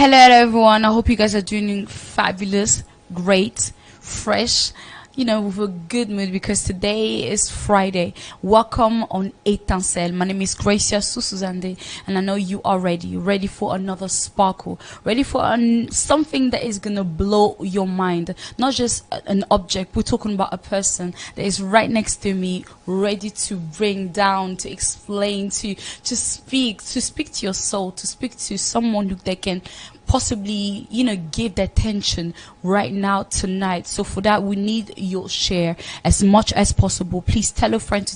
Hello everyone, I hope you guys are doing fabulous, great, fresh, with a good mood because today is Friday. Welcome on Etincelle. My name is GRACIA SUSUZANDE and I know you are ready for another sparkle, ready for something that is gonna blow your mind. Not just an object, we're talking about a person that is right next to me, ready to bring down, to explain, to speak to your soul, to speak to someone that can possibly, give the attention right now tonight. So for that, we need your share as much as possible. Please tell a friend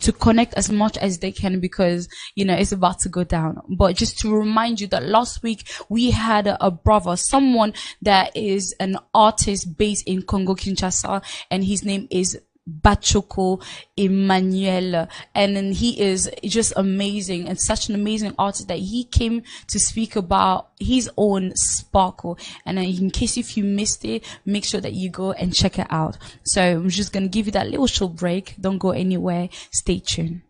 to connect as much as they can because, it's about to go down. But just to remind you that last week we had a brother, someone that is an artist based in Congo Kinshasa, and his name is Bachoko Emmanuel, and then he is just amazing and such an amazing artist that he came to speak about his own sparkle. And in case if you missed it, make sure that you go and check it out. So I'm just gonna give you that little short break. Don't go anywhere. Stay tuned.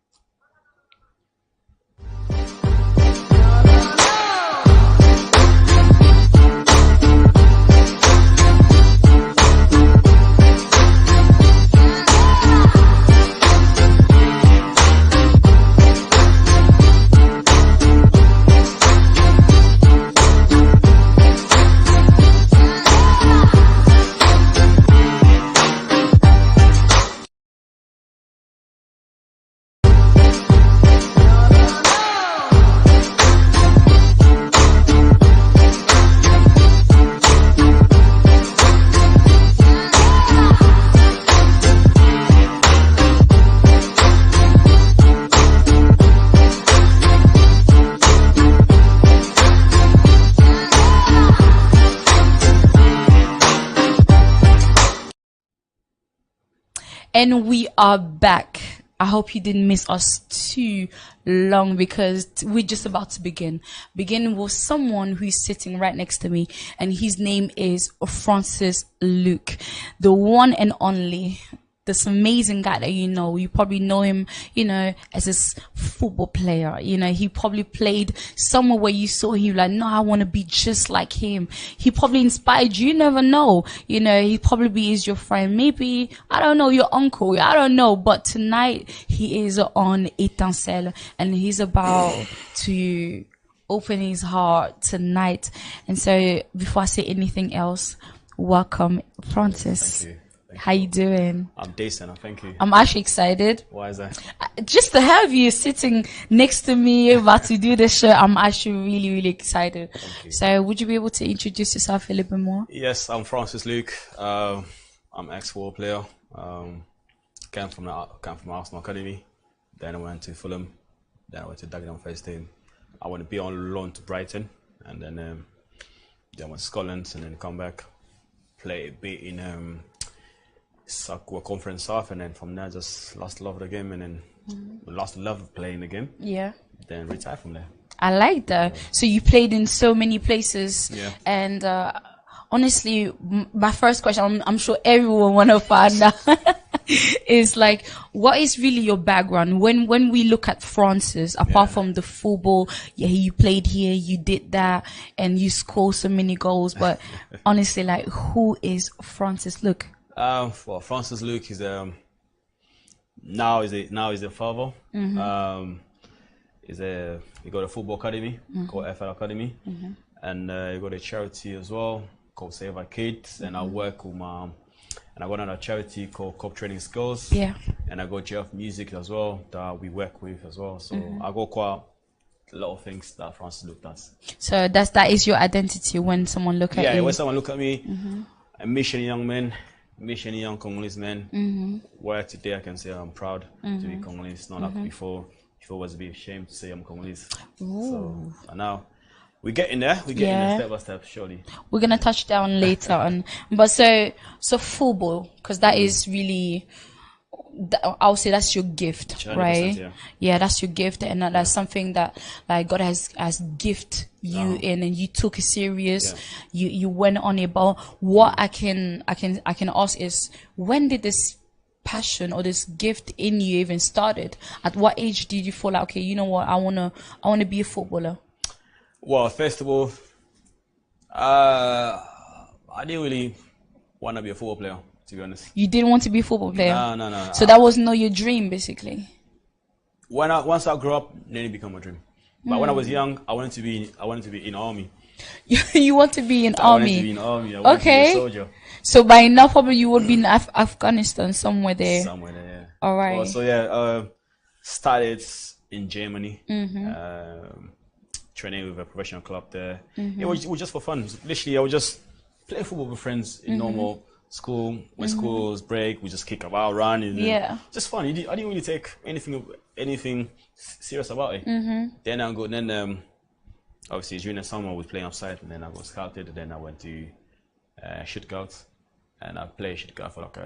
And we are back. I hope you didn't miss us too long because we're just about to begin. Begin with someone who is sitting right next to me, and his name is Francis Luke, the one and only. This amazing guy that you probably know him, as a football player. He probably played somewhere where you saw him like, no, I want to be just like him. He probably inspired you. You never know. He probably is your friend. Maybe, I don't know, your uncle. I don't know. But tonight he is on Etincelle and he's about to open his heart tonight. And so before I say anything else, welcome, Francis. Thank you. How you doing? I'm decent, thank you. I'm actually excited. Why is that? Just to have you sitting next to me about to do this show, I'm actually really, really excited. Thank you. So would you be able to introduce yourself a little bit more? Yes, I'm Francis Luke. I'm ex-football player. Came from Arsenal Academy. Then I went to Fulham. Then I went to Dagenham first team. I went to be on loan to Brighton. And then I went to Scotland and then come back. Play a bit in Sakwa Conference South, and then from there just lost love of the game, and then lost love of playing the game. Yeah. Then retired from there. I like that. So you played in so many places. Yeah. And honestly, my first question, I'm sure everyone wanna find out, is like, what is really your background? When we look at Francis, apart from the football, you played here, you did that, and you scored so many goals. But honestly, like, who is Francis Luke? Well, Francis Luke is now is a father. He got a football academy called FL Academy, and he got a charity as well called Save Our Kids. And I work with and I got another charity called Cop Training Skills. Yeah. And I got GF Music as well that we work with as well. So I got quite a lot of things that Francis Luke does. So that is your identity when someone look at you. Yeah, when someone look at me, a mission young man. Mission young Congolese men. Where today I can say I'm proud to be Congolese. Not like before was a bit ashamed to say I'm Congolese. So now we're getting there. We're getting there step by step, surely. We're gonna touch down later on. But so football, because that is really, I'll say that's your gift, right? Yeah, that's your gift, and that's something that like God has gifted you in, and you took it serious. You went on it. But what I can ask is, when did this passion or this gift in you even started? At what age did you feel like, okay, you know what, I wanna be a footballer? Well, first of all, I didn't really want to be a football player, to be honest. You didn't want to be a football player? No. So that was not your dream, basically? Once I grew up, then it became a dream. But when I was young, I wanted to be in army. You want to be in I wanted army? to be in army. I wanted to be a soldier. So by now, probably you would be in Afghanistan, somewhere there. Somewhere there, yeah. All right. Well, so yeah, started in Germany. Training with a professional club there. It was just for fun. Literally, I would just play football with friends in normal school. When school's break, we just kick about, run. And just fun. I didn't really take anything serious about it. Then obviously during the summer we was playing outside, and then I got scouted. And then I went to Stuttgart, and I played Stuttgart for like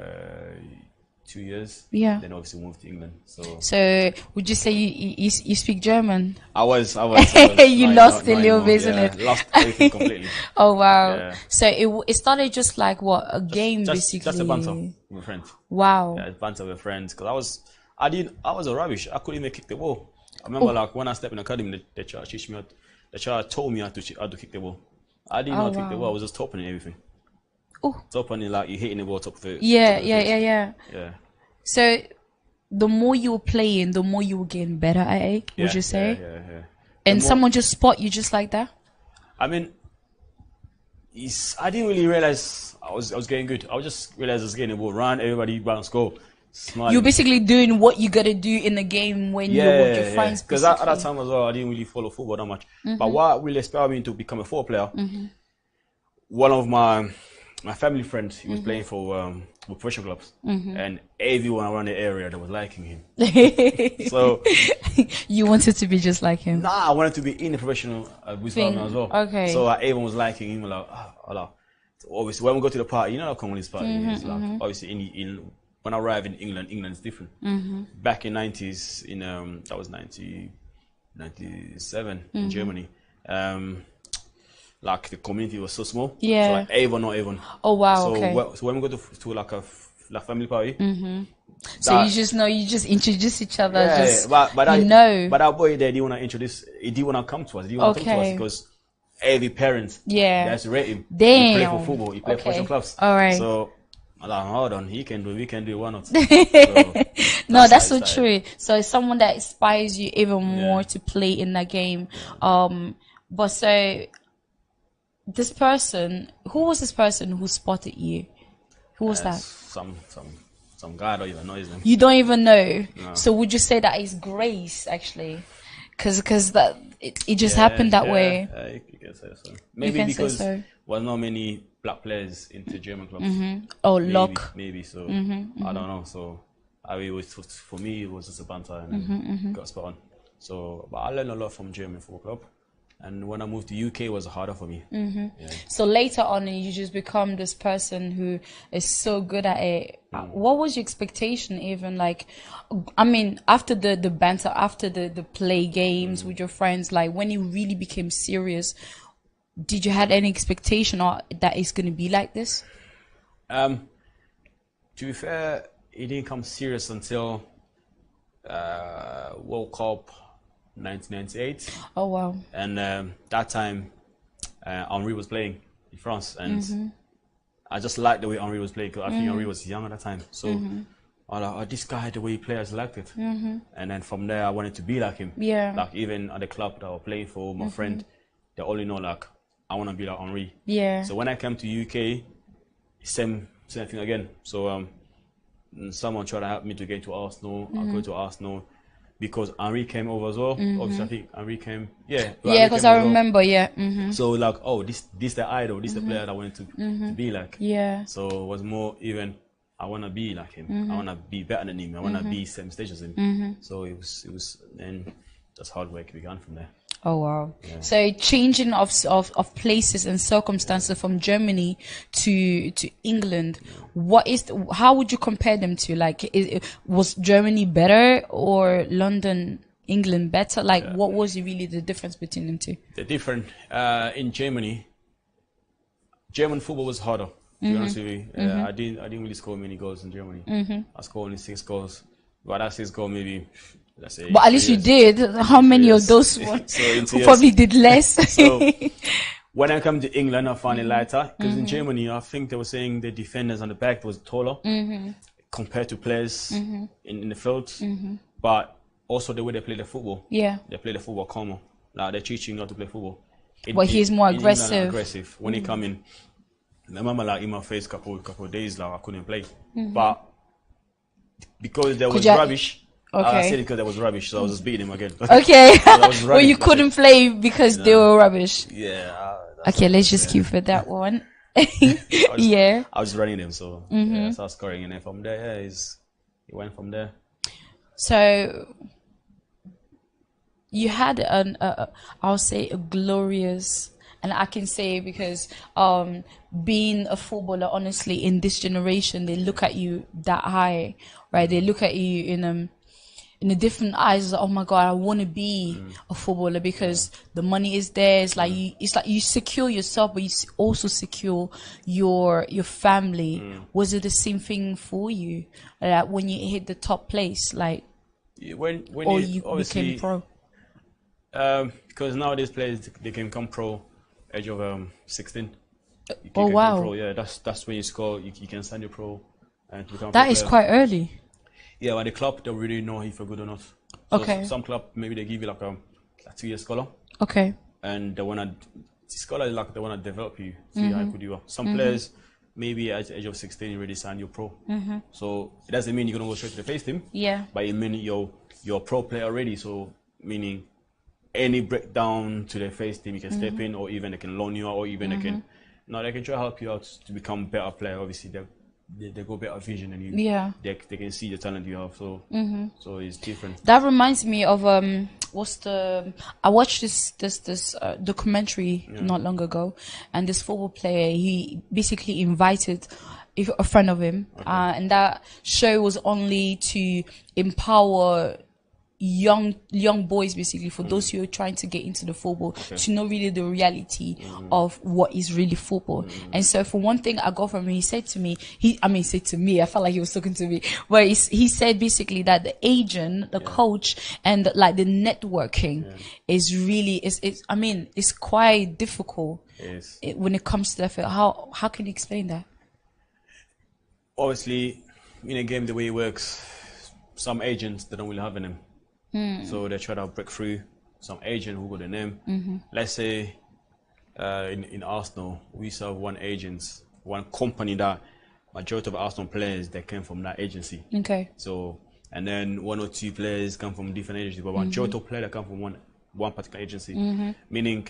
2 years. Yeah. Then obviously moved to England. So would you say you speak German? I was. You lost a little bit, isn't it? Lost everything completely. Oh wow. Yeah. So it started just like what, a game basically? Just a banter with friends. Wow. Yeah, banter with friends. Because I was a rubbish. I couldn't even kick the ball. I remember like when I stepped in the academy, the child teach me how. The child told me how to kick the ball. I didn't know how to kick the ball. I was just topping everything. Oh. Topping like you hitting the ball top of it. Yeah. So the more you were playing, the more you were getting better at it, would you say? Yeah. And someone just spot you just like that? I mean, I didn't really realize I was getting good. I just realized I was getting the ball, run, everybody run, score. Smiling. You're basically doing what you gotta do in the game when you're with your friends. Because at that time as well, I didn't really follow football that much. But what really inspired me to become a football player, one of my family friends, he was playing for professional clubs, and everyone around the area that was liking him. So you wanted to be just like him? Nah, I wanted to be in the professional as well. Okay. So everyone was liking him. Like, so obviously, when we go to the party, you know how Congolese party is like. Obviously, when I arrived in England is different. Back in 90s, that was 97 in Germany. Like the community was so small. Yeah. So like everyone know everyone. Oh wow. So, okay. So when we go to like a family party. So you just introduce each other. Yeah, but that boy there didn't want to introduce. He didn't want to come to us. He didn't want to come to us because every parent has to rate him. Damn. He play for football. He play for professional clubs. All right. So I'm like, hold on, we can do it, why not? No, that's so true. So it's someone that inspires you even more to play in that game. But so this person, who was this person who spotted you? Who was that? Some guy, I don't even know his name. You don't even know? No. So would you say that is grace, actually? Because that it just happened that way? You can say so. Maybe because there was not many black players into German clubs. Oh, maybe so. I don't know. So for me, it was just a banter and got spot on. So, but I learned a lot from German football club. And when I moved to UK, it was harder for me. So later on, you just become this person who is so good at it. What was your expectation even? Like, I mean, after the banter, after the play games with your friends, like when it really became serious, did you have any expectation or that it's going to be like this? To be fair, it didn't come serious until World Cup 1998. Oh wow! And that time, Henry was playing in France, and I just liked the way Henry was playing because I think Henry was young at that time. So I was like, oh, this guy, the way he plays, I liked it. And then from there, I wanted to be like him. Yeah. Like even at the club that I was playing for, my friend, they only know like I want to be like Henry. Yeah. So when I came to UK, same thing again. So someone tried to help me to get into Arsenal. I go to Arsenal. Because Henry came over as well. Obviously, I think Henry came. Yeah. Yeah, because I remember. Yeah. So like, oh, this the idol. This the player that I wanted to be like. Yeah. So it was more even. I want to be like him. I want to be better than him. I want to be same stage as him. So it was, and just hard work began from there. Oh wow! Yeah. So changing of places and circumstances from Germany to England, how would you compare them to? Like, was Germany better or England better? Like, what was really the difference between them two? The difference in Germany, German football was harder. To be honest with you, I didn't really score many goals in Germany. I scored only 6 goals, but that 6 goals maybe. But at least you did. How many of those ones? Who probably did less? So When I come to England, I find it lighter because in Germany, I think they were saying the defenders on the back was taller compared to players in the field, but also the way they play the football. Yeah. They play the football calmer. Like they're teaching you how to play football. But he's more aggressive. England, aggressive. When he come in, I remember like in my face couple of days like I couldn't play, but because there was rubbish. I said it because there was rubbish, so I was just beating him again. Okay. So well, you couldn't play because they were rubbish. Yeah. Okay, let's just keep with that one. Yeah. I was running him, so yeah, so I was scoring, and then from there, yeah, he went from there. So you had I'll say a glorious, and I can say because being a footballer, honestly, in this generation, they look at you that high, right? They look at you in a different eyes. Like, oh my God, I want to be a footballer because the money is there. It's like you secure yourself, but you also secure your family. Was it the same thing for you? Like when you hit the top place, like when you obviously became pro? Because nowadays players they can come pro age of 16. You Oh can wow! come pro, yeah, that's when you score. You can sign your pro and become. That is quite early. Yeah, but the club don't really know if you're good or not. So Okay. Some club maybe they give you like a 2-year scholar, Okay. and they wanna scholar is like they wanna develop you, see how good you are. Some players maybe at the age of 16 you already signed your pro, so it doesn't mean you're gonna go straight to the face team. Yeah. But it means you're a pro player already. So meaning any breakdown to the face team you can step in, or even they can loan you out, or even they can try to help you out to become a better player. Obviously they go better vision than you. Yeah. They can see the talent you have. So so it's different. That reminds me of I watched this documentary not long ago, and this football player, he basically invited a friend of him, and that show was only to empower young boys, basically, for those who are trying to get into the football, to know really the reality of what is really football. And so for one thing I got from him, he said to me, I felt like he was talking to me, but he said basically that the agent, the coach, and like the networking is really it's quite difficult when it comes to that field. How can you explain that? Obviously, in a game, the way it works, some agents, they don't really have a name. So they try to break through some agent who got a name. Let's say in Arsenal, we serve one company that majority of Arsenal players that came from that agency. Okay. So, and then 1 or 2 players come from different agencies, but majority of players that come from one particular agency, meaning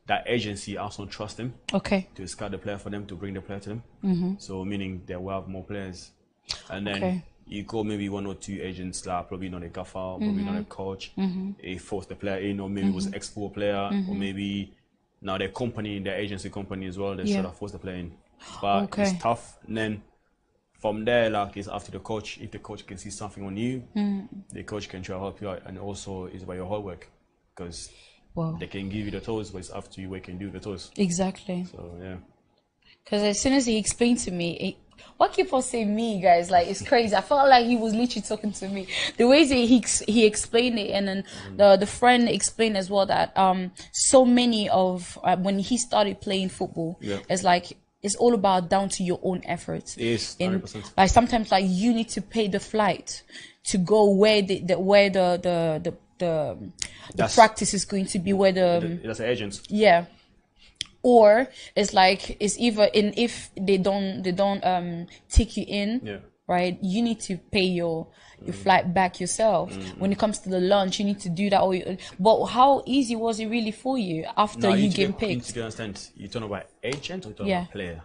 that agency Arsenal trust them to scout the player for them, to bring the player to them. So meaning they will have more players. And then you go maybe 1 or 2 agents that probably not a gaffer, probably not a coach. They force the player in, or maybe it was an export player, or maybe now their company, their agency company as well, they sort of force the player in. But it's tough. And then from there, like, it's after the coach. If the coach can see something on you, the coach can try to help you out. And also it's by your hard work, because they can give you the tools, but it's up to you what you can do with the tools. Exactly. So yeah. Because as soon as he explained to me, why keep on saying me, guys? Like, it's crazy. I felt like he was literally talking to me. The way that he explained it, and then the friend explained as well that so many of when he started playing football, it's like it's all about down to your own efforts. Yes, 100%. Like sometimes, like you need to pay the flight to go where the practice is going to be, where that's the agents. Yeah. Or it's like it's either if they don't take you in, right? You need to pay your flight back yourself. When it comes to the lunch, you need to do that. But how easy was it really for you after you get picked? You need to understand. You're talking about agent or you're talking about player?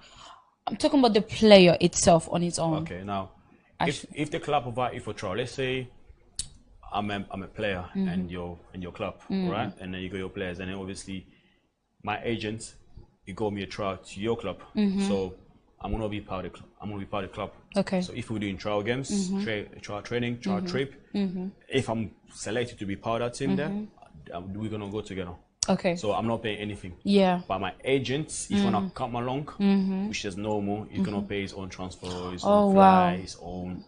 I'm talking about the player itself on its own. Okay, now if the club provide you for trial, let's say I'm a player and you're in your club, right? And then you got your players, and then obviously my agent, you got me a trial to your club, so I'm gonna be part of the club. I'm gonna be part of the club. Okay. So if we're doing trial games, trial training, trial trip, if I'm selected to be part of that team, then we're gonna go together. Okay. So I'm not paying anything. Yeah. But my agent, if wanna come along, which is normal, he's gonna pay his own transfer, his own flight, his own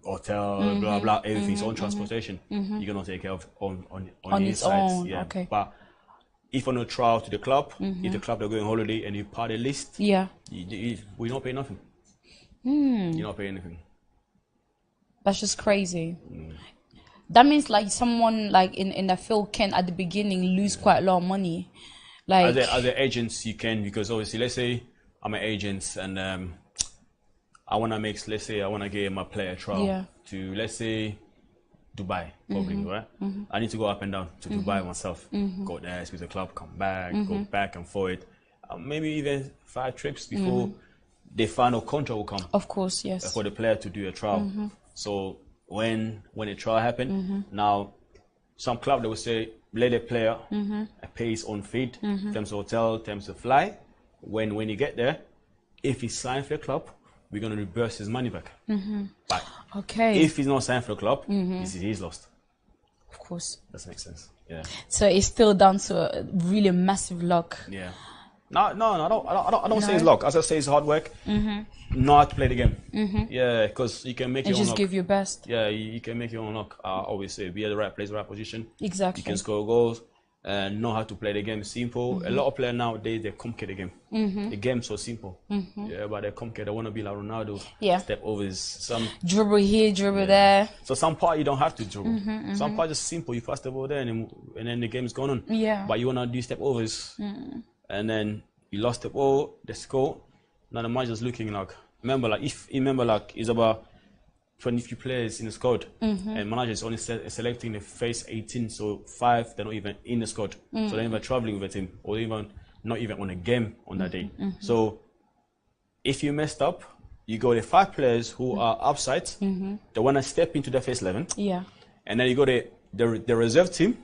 hotel, blah blah, everything, his own transportation. You're gonna take care of on his side. Yeah. Okay. But if on a trial to the club, if the club they're going on holiday and you part the list, we don't pay nothing. You don't pay anything. That's just crazy. That means like someone like in the field can at the beginning lose quite a lot of money. Like as an agents you can, because obviously let's say I'm an agent and I wanna get my player trial to, let's say, Dubai, probably, right? I need to go up and down to Dubai myself. Go there, speak to the club, come back, go back and forward. Maybe even 5 trips before the final contract will come. Of course, yes. For the player to do a trial. So when the trial happened, now some club they will say let the player pay his own fee, terms of hotel, terms of fly. When you get there, if he signed for the club, we're going to reverse his money back. But if he's not signed for the club, he's lost. Of course. That makes sense. Yeah. So it's still down to a really massive luck. Yeah. No, I don't say it's luck. As I say, it's hard work. Not to play the game. Yeah, because you can make your own luck. Just give your best. Yeah, you can make your own luck. I always say, be at the right place, the right position. Exactly. You can score goals. Know how to play the game. Simple. A lot of players nowadays, they complicate the game. The game's so simple. Yeah, but they complicate. They want to be like Ronaldo. Yeah. Step overs. Some dribble here, dribble there. So some part you don't have to dribble. Some part is simple. You pass the ball there, and then the game's going on. Yeah. But you want to do step overs, and then you lost the ball, the score. Now the match is looking like. Remember, it's about 20 players in the squad, and manager is only selecting the first 18, so 5 they're not even in the squad, so they're even traveling with a team, or even not even on a game on that day. So if you messed up, you got the 5 players who are outside, they want to step into the first 11, and then you got the reserve team,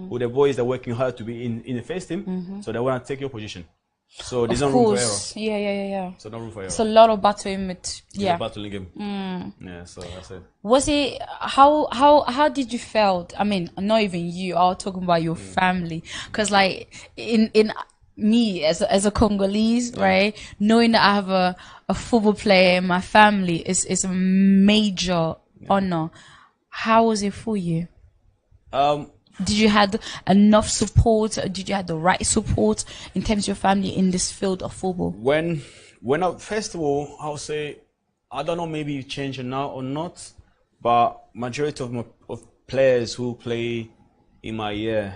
who the boys are working hard to be in the first team, so they want to take your position. So there's no room for error. Yeah. So no room for error. It's a lot of battling with It's a battling game. Yeah, so that's it. Was it how did you felt? I mean, not even you. I was talking about your family, because like in me as a Congolese, right? Knowing that I have a football player in my family is a major honor. How was it for you? Did you have enough support? Did you have the right support in terms of your family in this field of football? When I, first of all, I'll say, I don't know, maybe you change it now or not, but majority of players who play in my year,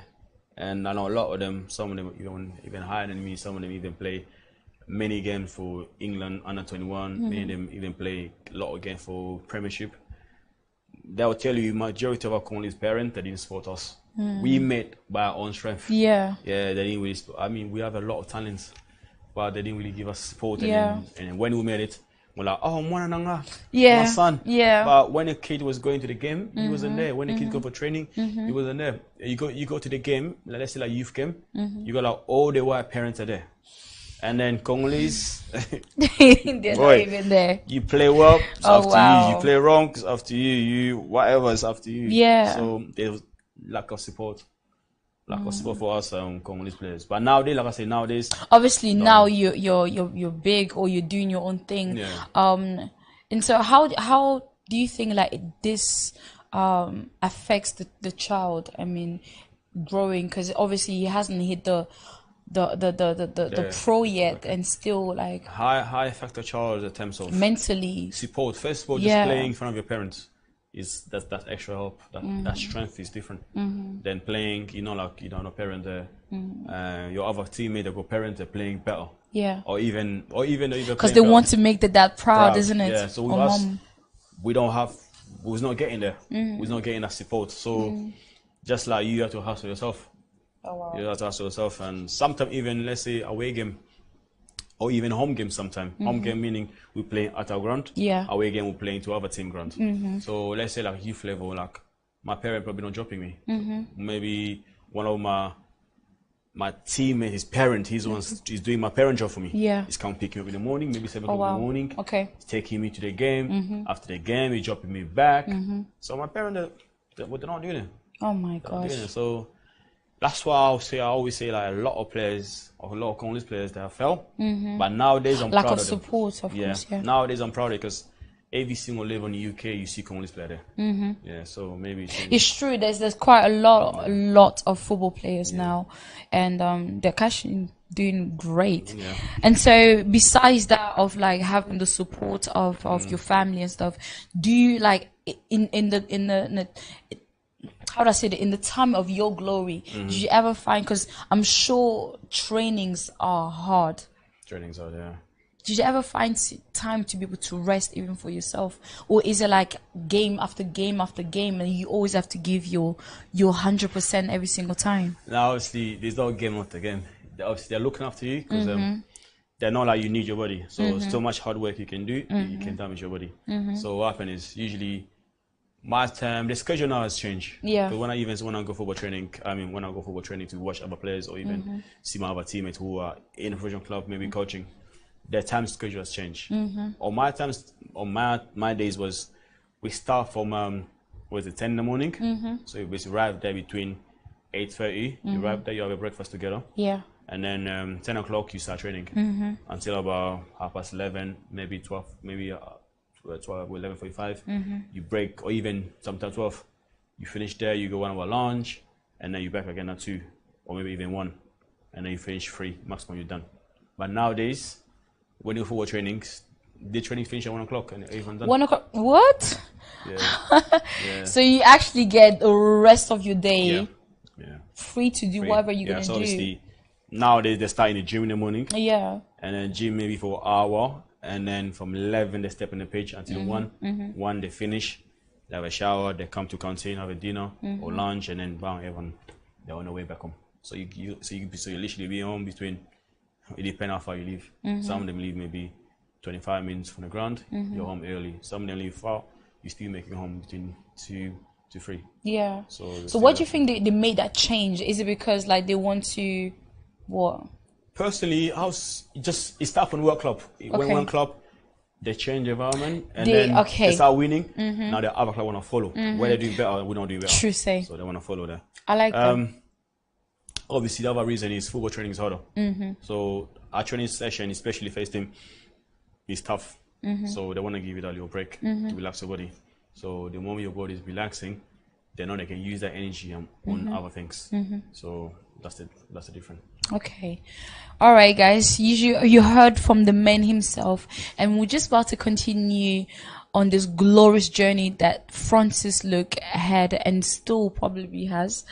and I know a lot of them, some of them even higher than me, some of them even play many games for England under 21, many of them even play a lot of games for Premiership. They will tell you majority of our Congolese parents, they didn't support us. We made by our own strength. Yeah, they didn't really. I mean, we have a lot of talents, but they didn't really give us support. And when we made it, we're like, oh, my son. Yeah. But when a kid was going to the game, he wasn't there. When a kid go for training, he wasn't there. You go to the game, let's say like youth game, you got like all the white parents are there. And then Congolese, they're not even there. You play well, it's up to you. You play wrong, it's up to you. You whatever, it's up to you. Yeah. So there's lack of support for us Congolese players. But nowadays, like I say, obviously now you're big, or you're doing your own thing. Yeah. And so how do you think like this affects the child? I mean, growing, because obviously he hasn't hit the pro yet, and still like how affect the child in terms of mentally support. First of all, just playing in front of your parents is that extra help. That strength is different than playing. Like you don't have a parent there. Your other teammate, they go parent, they're playing better. Yeah. Or even because they want to make the dad proud, isn't it? Yeah. So with us, we was not getting there. We was not getting that support. So just like you have to hustle yourself. Oh, wow. You have to hustle yourself, and sometimes even, let's say, away game or even home game sometimes. Home game meaning we play at our ground. Yeah. Away game we playing to other team ground. So let's say like youth level, like my parent probably not dropping me. Maybe one of my teammate, his parent, he's doing my parent job for me. Yeah. He's come pick me up in the morning, maybe 7 o'clock in the morning. Okay. He's taking me to the game. After the game, he's dropping me back. So my parents, they're not doing it. Oh my gosh. So that's why I always say like a lot of Congolese players that have fell. But nowadays I'm proud of them. Lack of support, of course. Yeah. Nowadays I'm proud because every single live in the UK, you see Congolese player there. Yeah, so maybe it's true. There's quite a lot of football players now, and they're actually doing great. Yeah. And so, besides that, of like having the support of your family and stuff, do you like in the how do I say it, in the time of your glory, did you ever find, because I'm sure trainings are hard. Trainings are there. Did you ever find time to be able to rest even for yourself? Or is it like game after game after game and you always have to give your 100% every single time? Now, obviously, there's no game after game. Obviously, they're looking after you because they're not like you need your body. So much hard work you can do, you can damage your body. So what happens is usually my time, the schedule now has changed. Yeah. But when I go football training, when I go football training to watch other players or even see my other teammates who are in a professional club, maybe coaching, their time schedule has changed. On my times, on my days was, we start from 10 in the morning. So you basically arrive there between 8:30. You arrive there, you have a breakfast together. Yeah. And then 10 o'clock you start training until about 11:30, maybe 12, maybe 12, 11:45. You break, or even sometimes 12. You finish there, you go 1 hour lunch, and then you back again at 2, or maybe even 1, and then you finish 3. Maximum you're done. But nowadays, when you do football trainings, the training finish at 1 o'clock and everyone's done. 1 o'clock? What? Yeah. Yeah. So you actually get the rest of your day free to do whatever you're gonna so do. Obviously, nowadays they start in the gym in the morning. Yeah. And then gym maybe for an hour, and then from 11 they step on the pitch until 1. 1 they finish, they have a shower, they come to canteen, have a dinner or lunch, and then bang, everyone they're on their way back home. So you literally be home between. It depends how far you live. Some of them leave maybe 25 minutes from the ground. You're home early. Some of them leave far. You still making home between 2 to 3. Yeah. So what do you think they made that change? Is it because like they want to what? Personally, it starts from World Club. When one club, they change the environment and then they start winning. Now the other club want to follow. Where they do better, we don't do better. True say. So they want to follow that. I like that. Obviously, the other reason is football training is harder. So our training session, especially first team, is tough. So they want to give you that little break to relax your body. So the moment your body is relaxing, they know they can use that energy on other things. So that's the difference. Okay. All right, guys. You heard from the man himself, and we're just about to continue on this glorious journey that Francis look ahead and still probably has.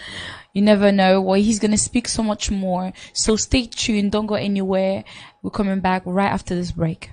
You never know. Well, he's going to speak so much more. So stay tuned. Don't go anywhere. We're coming back right after this break.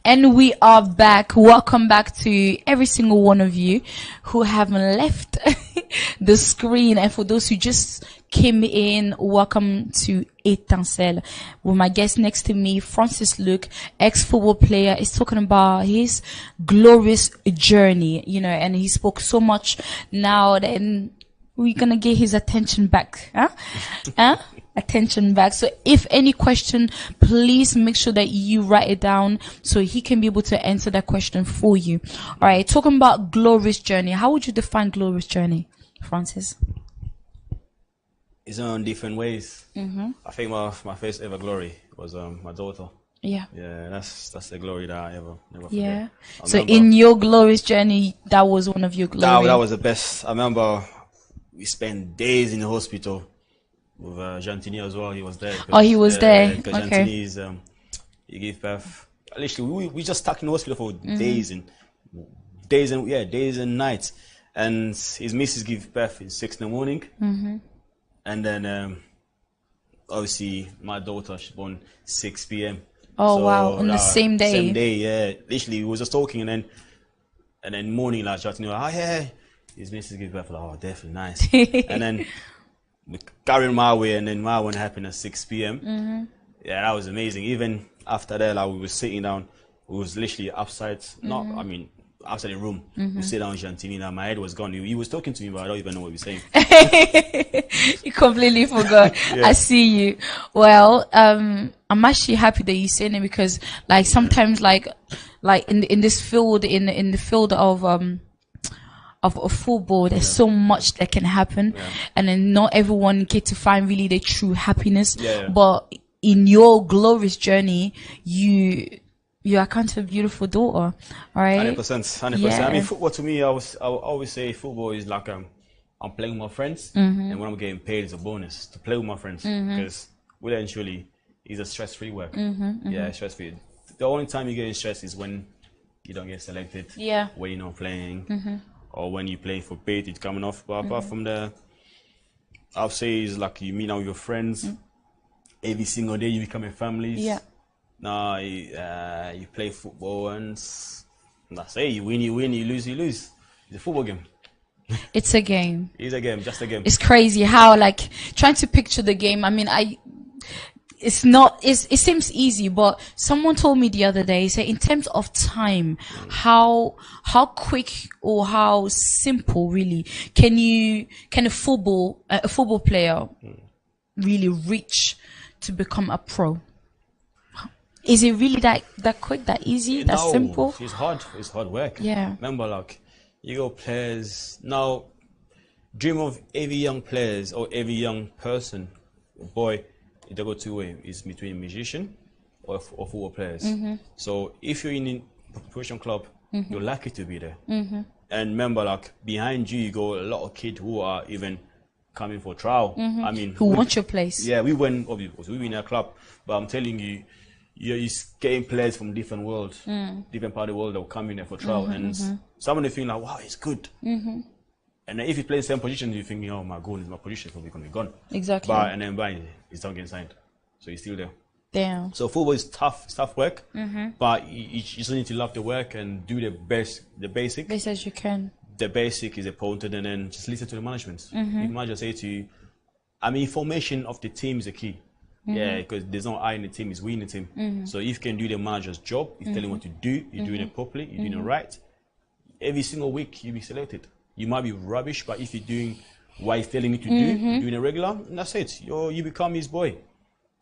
And we are back. Welcome back to every single one of you who haven't left the screen. And for those who just came in, welcome to Etincelle. With my guest next to me, Francis Luke, ex-football player, is talking about his glorious journey, you know, and he spoke so much. Now then, we're gonna get his attention back. Attention back. So if any question, please make sure that you write it down so he can be able to answer that question for you. All right, talking about glorious journey, how would you define glorious journey, Francis? It's on different ways. I think my first ever glory was my daughter. Yeah. Yeah, that's the glory that I never forget. Yeah. So in your glorious journey, that was one of your glory. That was the best. I remember we spent days in the hospital with Gentini as well. He was there. Oh, he was there. Because Okay. Gentini's, he gave birth. Literally, we just stuck in the hospital for days and nights. And his missus gave birth at 6 in the morning. And then, obviously, my daughter, she born 6 p.m. Oh, So, wow. On the same day. Same day, yeah. Literally, we were just talking, and then morning, like, chatting, oh, yeah. His missus gave birth, like, oh, definitely nice. And then we carried my way, and then my one happened at 6 p.m. Yeah, that was amazing. Even after that, like, we were sitting down, we was literally outside, outside the room. We sit down with Gentini, my head was gone. He was talking to me, but I don't even know what he was saying. You completely forgot. Yeah. I see you. Well, I'm actually happy that you're saying it because, like, sometimes, like in this field, in the field of football, there's so much that can happen, and then not everyone get to find really the true happiness. But in your glorious journey, you are kind of a beautiful daughter, all right? 100%. Yeah. I mean, football to me, I always say football is like I'm playing with my friends, and when I'm getting paid, it's a bonus to play with my friends because eventually it's a stress-free work. Yeah, stress-free. The only time you get in stress is when you don't get selected. Yeah. When you're not playing, or when you play for paid, it's coming off. But apart from that, I'll say it's like you meet out with your friends every single day. You become a family. Yeah. Now you play football and that's it. You win, you lose, you lose. It's a football game. It's a game. It's a game, just a game. It's crazy how, like, trying to picture the game. I mean, it seems easy, but someone told me the other day, say in terms of time, how quick or how simple really can a football player really reach to become a pro? Is it really that quick, that easy, that simple? It's hard. It's hard work. Yeah. Remember, like, you got players now. Dream of every young players or every young person, boy. They go two ways. It's between musician or football players. So if you're in a professional club, you're lucky to be there. And remember, like, behind you, you got a lot of kids who are even coming for trial. I mean, Who want your place? Yeah, we went, obviously, we were in a club, but I'm telling you, you're getting players from different worlds, different part of the world that will come in there for trial. And some of them think like, wow, it's good. And then if you play the same position, you're thinking, oh my goodness, my position is probably going to be gone. Exactly. But, and then bang, it's not getting signed. So he's still there. Damn. So football is tough, it's tough work. But you just need to love the work and do the basic. Best as you can. The basic is important, and then just listen to the management. If the manager say to you, I mean, formation of the team is the key. Yeah, because there's no I in the team, it's we in the team. So if you can do the manager's job, he's telling you what to do, you're doing it properly, you're doing it right. Every single week you'll be selected. You might be rubbish, but if you're doing what he's telling you to do, you're doing it regular, that's it. You become his boy.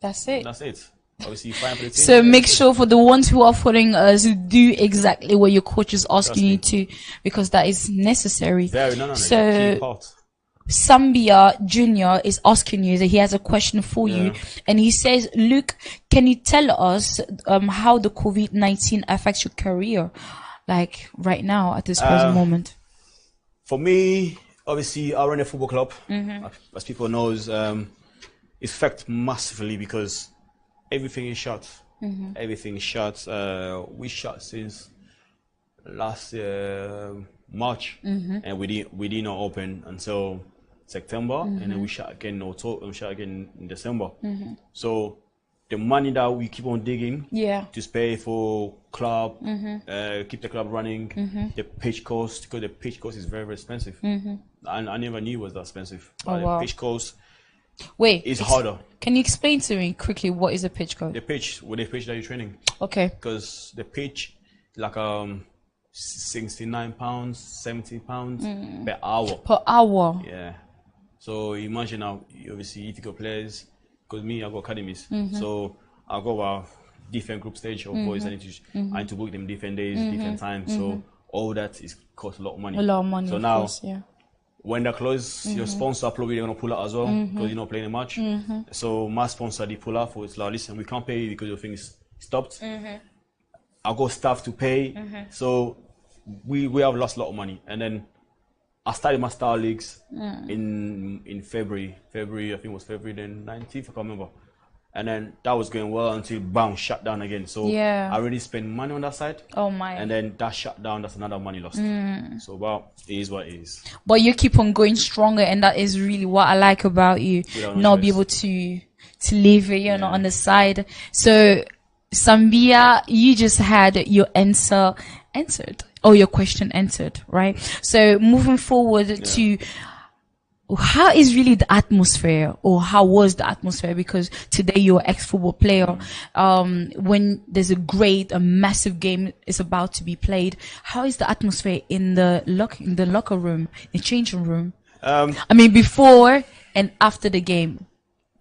That's it. That's it. Obviously, you find for the team. So make sure for the ones who are following us, do exactly what your coach is asking you to, because that is necessary. So key part. Sambia Junior is asking you that he has a question for you, and he says, Luke, can you tell us how the COVID-19 affects your career, like right now at this present moment? For me, obviously, I run a football club. As people knows, it's affected massively because everything is shut. Everything is shut. We shut since last March, and we didn't open until September, and then we shut again in October, we shut again in December. So the money that we keep on digging Yeah. to pay for club, keep the club running, the pitch cost, because the pitch cost is very, very expensive. I never knew it was that expensive. Oh, The wow. pitch cost Wait, is harder. Can you explain to me quickly what is a pitch code? The pitch, with the pitch that you're training. Okay. Because the pitch, like £69, £70 per hour. Per hour. Yeah. So imagine now, obviously, if you got players, because me, I got academies. So I go different group stage of boys. I need to book them different days, different times. So all that is cost a lot of money. A lot of money. So of now, course, yeah. when they close, your sponsor probably gonna pull out as well because you're not playing a match. So my sponsor they pull out for it's like, listen, we can't pay you because your thing is stopped. I got staff to pay, so we have lost a lot of money. And then I started my star leagues in February. I think it was February the 19th. I can't remember. And then that was going well until bam, shut down again. So Yeah. I already spent money on that side. Oh my. And then that shut down. That's another money lost. So well, it is what it is. But you keep on going stronger, and that is really what I like about you. Without no Not choice. be able to leave it, you know, on the side. So Sambia, you just had your answer answered, or your question answered, right? So moving forward to how is really the atmosphere, or how was the atmosphere? Because today you're an ex-football player. When there's a massive game is about to be played, how is the atmosphere in the locker room, the changing room? I mean, before and after the game.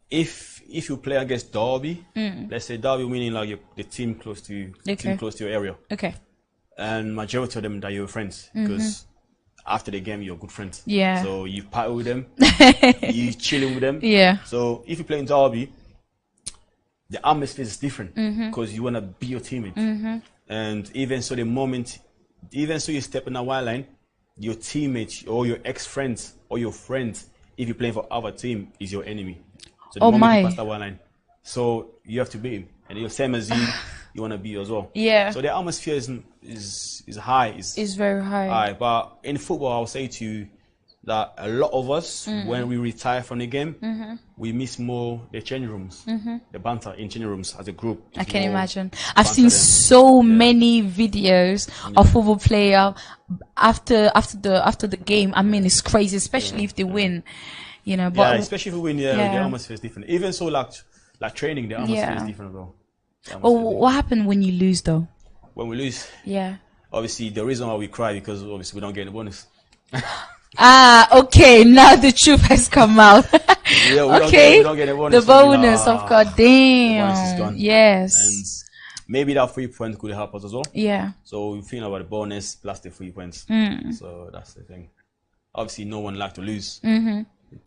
If you play against Derby, let's say Derby meaning like the team close to you, team close to your area, Okay. and majority of them that you're friends because after the game you're good friends. Yeah. So you party with them, you chilling with them. Yeah. So if you play in Derby, the atmosphere is different because you wanna be your teammate. And even so, you step in a wild line, your teammates or your ex-friends or your friends, if you're playing for our team, is your enemy. So the moment you pass that wild line, so you have to beat him, and the same as you want to be as well. Yeah. So the atmosphere is high. It's very high. But in football, I'll say to you that a lot of us, when we retire from the game, we miss more the change rooms, the banter in change rooms as a group. I can imagine. I've seen so many videos of football player after the game. I mean, it's crazy, especially if they win. You know, but especially if we win, the atmosphere is different. Even so, like training, the atmosphere is different as well. What happened when you lose, though? When we lose, obviously the reason why we cry because obviously we don't get the bonus. Okay, now the truth has come out. We don't get the bonus. The bonus, of course, damn. The bonus is gone. Yes. And maybe that 3 points could help us as well. Yeah. So we think about the bonus plus the 3 points. So that's the thing. Obviously, no one like to lose.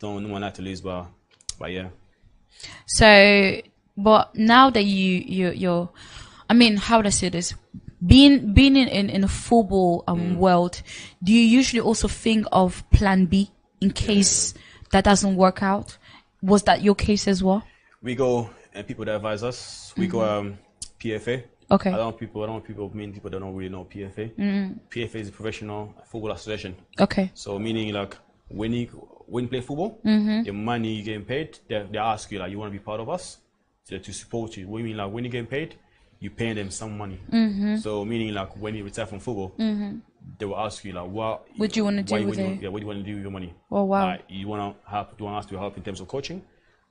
No one like to lose, but yeah. So, but now that you're, I mean, how would I say this? Being in a football world, do you usually also think of plan B in case that doesn't work out? Was that your case as well? We go, and people that advise us, we go PFA. Okay. I don't want people that don't really know PFA. PFA is a professional football association. Okay. So meaning like when you play football, the money you're getting paid, they ask you like, you want to be part of us, so to support you. We mean like when you're getting paid, you paying them some money. So meaning like when you retire from football, they will ask you like, what do you want to do with it? Yeah, what do you want to do with your money? Oh wow. You want to help? Do you want us to help in terms of coaching,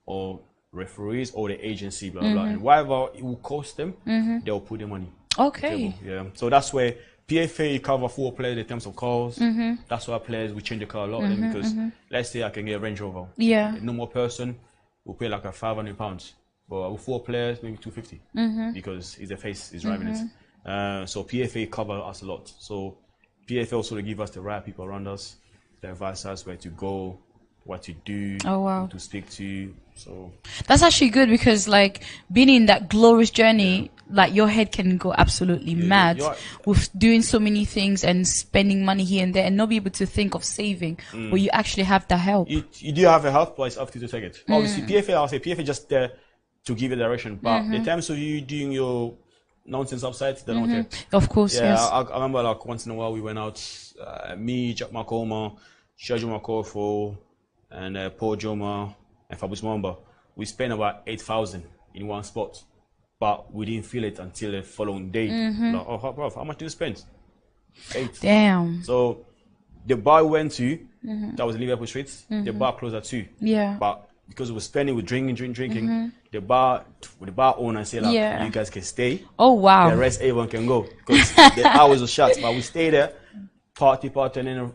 or referees, or the agency, blah blah. And whatever it will cost them, they will put the money. Okay. Yeah. So that's where PFA cover football players in terms of calls. That's why players we change the car a lot of them because let's say I can get a Range Rover. Yeah. A normal person will pay like £500, but with 4 players maybe 250 because it's the face is driving it. So PFA cover us a lot. So PFA also give us the right people around us, they advise us where to go, what to do, who to speak to. So that's actually good because like being in that glorious journey, like your head can go absolutely mad with doing so many things and spending money here and there and not be able to think of saving, but you actually have the help. You do have a help, but it's up to you to take it. Obviously PFA, I'll say PFA just there to give you direction, but the times of you doing your nonsense outside, they don't care. Of course, yes. I remember like once in a while we went out, me, Jack Makoma, Shajo Makofo, and Paul Joma and Fabrice Mwamba. We spent about 8,000 in one spot, but we didn't feel it until the following day. Like, oh, bro, how much do you spend? 8. Damn. So the bar we went to, that was Liverpool Street, the bar closed at 2. Yeah. But because we were spending, we're drinking, the bar owner said, like, you guys can stay. Oh, wow. The rest, everyone can go. Because the hours were shut. But we stayed there, party, and then